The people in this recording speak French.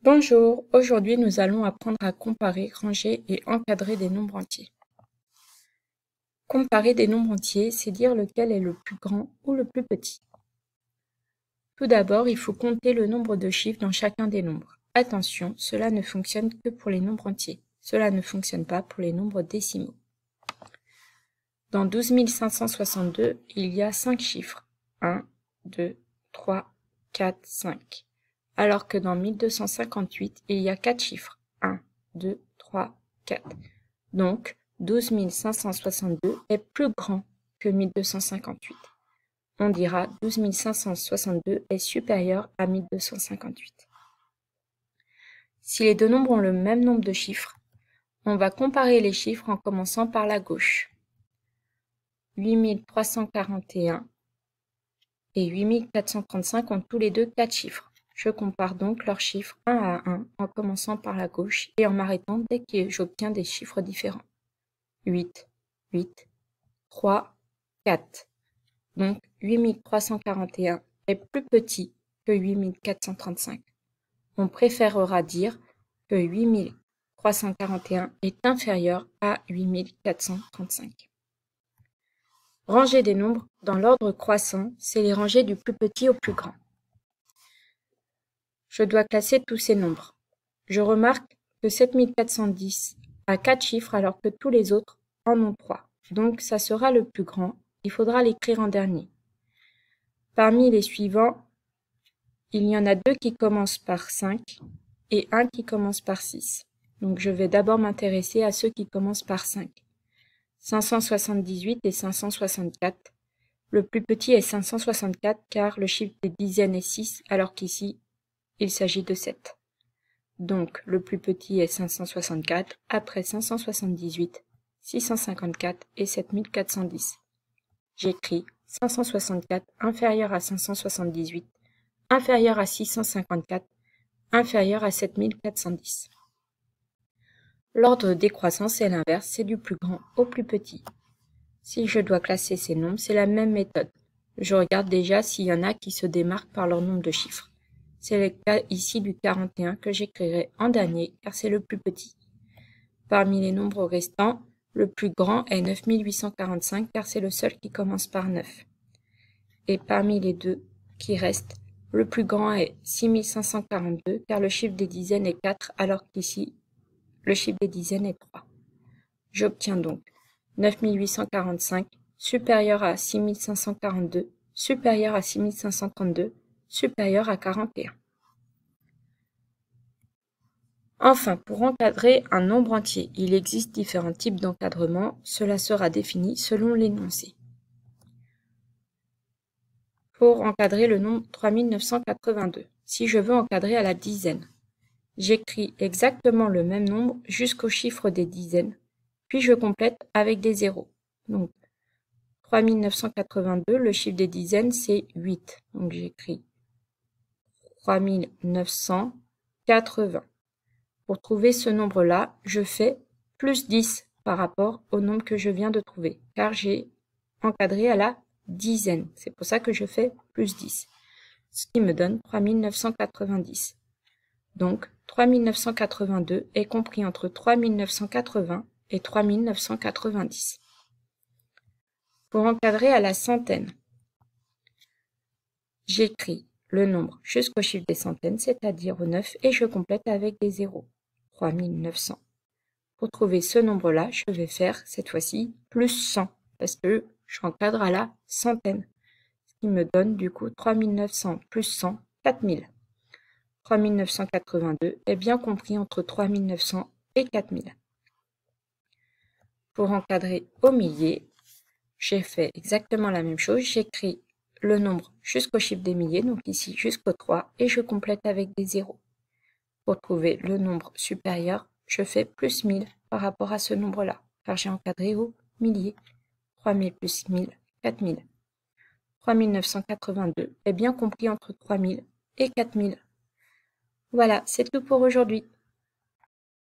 Bonjour, aujourd'hui nous allons apprendre à comparer, ranger et encadrer des nombres entiers. Comparer des nombres entiers, c'est dire lequel est le plus grand ou le plus petit. Tout d'abord, il faut compter le nombre de chiffres dans chacun des nombres. Attention, cela ne fonctionne que pour les nombres entiers. Cela ne fonctionne pas pour les nombres décimaux. Dans 12 562, il y a 5 chiffres. 1, 2, 3, 4, 5. Alors que dans 1258, il y a 4 chiffres. 1, 2, 3, 4. Donc, 12 562 est plus grand que 1258. On dira 12 562 est supérieur à 1258. Si les deux nombres ont le même nombre de chiffres, on va comparer les chiffres en commençant par la gauche. 8341 et 8435 ont tous les deux 4 chiffres. Je compare donc leurs chiffres 1 à 1 en commençant par la gauche et en m'arrêtant dès que j'obtiens des chiffres différents. 8, 8, 3, 4. Donc 8341 est plus petit que 8435. On préférera dire que 8341 est inférieur à 8435. Ranger des nombres dans l'ordre croissant, c'est les ranger du plus petit au plus grand. Je dois classer tous ces nombres. Je remarque que 7410 a 4 chiffres alors que tous les autres en ont 3. Donc ça sera le plus grand. Il faudra l'écrire en dernier. Parmi les suivants, il y en a 2 qui commencent par 5 et 1 qui commence par 6. Donc je vais d'abord m'intéresser à ceux qui commencent par 5. 578 et 564. Le plus petit est 564 car le chiffre des dizaines est 6 alors qu'ici, il s'agit de 7. Donc le plus petit est 564, après 578, 654 et 7410. J'écris 564 inférieur à 578, inférieur à 654, inférieur à 7410. L'ordre décroissant, c'est l'inverse, c'est du plus grand au plus petit. Si je dois classer ces nombres, c'est la même méthode. Je regarde déjà s'il y en a qui se démarquent par leur nombre de chiffres. C'est le cas ici du 41 que j'écrirai en dernier car c'est le plus petit. Parmi les nombres restants, le plus grand est 9845 car c'est le seul qui commence par 9. Et parmi les deux qui restent, le plus grand est 6542 car le chiffre des dizaines est 4 alors qu'ici, le chiffre des dizaines est 3. J'obtiens donc 9845 supérieur à 6542, supérieur à 6532, supérieur à 41. Enfin, pour encadrer un nombre entier, il existe différents types d'encadrement. Cela sera défini selon l'énoncé. Pour encadrer le nombre 3982, si je veux encadrer à la dizaine, j'écris exactement le même nombre jusqu'au chiffre des dizaines, puis je complète avec des zéros. Donc, 3982, le chiffre des dizaines, c'est 8. Donc, j'écris 3980. Pour trouver ce nombre-là, je fais plus 10 par rapport au nombre que je viens de trouver, car j'ai encadré à la dizaine. C'est pour ça que je fais plus 10, ce qui me donne 3990. Donc, 3982 est compris entre 3980 et 3990. Pour encadrer à la centaine, j'écris le nombre jusqu'au chiffre des centaines, c'est-à-dire au 9, et je complète avec des zéros. 3900. Pour trouver ce nombre-là, je vais faire cette fois-ci plus 100, parce que je encadre à la centaine, ce qui me donne du coup 3900 plus 100, 4000. 3982 est bien compris entre 3900 et 4000. Pour encadrer au millier, j'ai fait exactement la même chose. J'écris le nombre jusqu'au chiffre des milliers, donc ici jusqu'au 3, et je complète avec des zéros. Pour trouver le nombre supérieur, je fais plus 1000 par rapport à ce nombre-là, car j'ai encadré au millier. 3000 plus 1000, 4000. 3982 est bien compris entre 3000 et 4000. Voilà, c'est tout pour aujourd'hui.